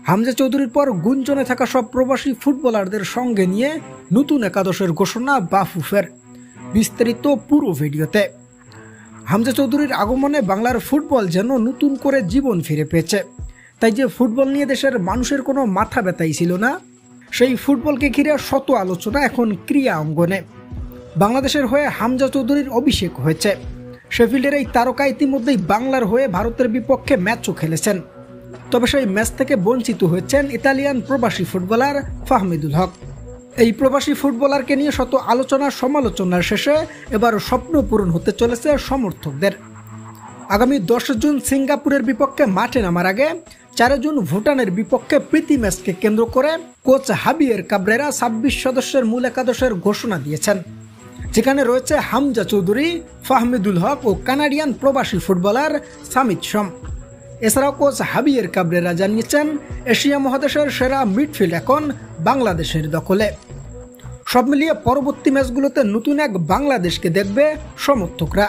হামজা চৌধুরীর পর গুঞ্জনে থাকা সব প্রবাসী ফুটবলারদের সঙ্গে নিয়ে নতুন একাদশের ঘোষণা বাফুফের। বিস্তারিত পুরো ভিডিওতে। হামজা চৌধুরীর আগমনে বাংলার ফুটবল যেন নতুন করে জীবন ফিরে পেয়েছে। তাই যে ফুটবল নিয়ে দেশের মানুষের কোনো মাথা ব্যথাই ছিল না, সেই ফুটবলকে ঘিরে শত আলোচনা এখন ক্রীড়া অঙ্গনে। বাংলাদেশের হয়ে হামজা চৌধুরীর অভিষেক হয়েছে। শেফিল্ডের এই তারকা ইতিমধ্যেই বাংলার হয়ে ভারতের বিপক্ষে ম্যাচও খেলেছেন। তবে সেই ম্যাচ থেকে বঞ্চিত হয়েছেন ইতালিয়ান প্রবাসী ফুটবলার ফাহমিদুল হক। এই প্রবাসী ফুটবলারকে নিয়ে শত আলোচনা সমালোচনার শেষে এবার স্বপ্ন পূরণ হতে চলেছে সমর্থকদের। আগামী 10 জুন সিঙ্গাপুরের বিপক্ষে মাঠে নামার আগে 4 জুন ভুটানের বিপক্ষে প্রীতি ম্যাচকে কেন্দ্র করে কোচ হাবিয়ের কাবরেরা 26 সদস্যের মূল একাদশের ঘোষণা দিয়েছেন, যেখানে রয়েছে হামজা চৌধুরী, ফাহমিদুল হক ও কানাডিয়ান প্রবাসী ফুটবলার সামিত শম। এছাড়াও কোচ হাবিয়ের কাবরেরা জানিয়েছেন, এশিয়া মহাদেশের সেরা মিডফিল্ড এখন বাংলাদেশের দখলে। সব মিলিয়ে পরবর্তী ম্যাচগুলোতে নতুন এক বাংলাদেশকে দেখবে সমর্থকরা।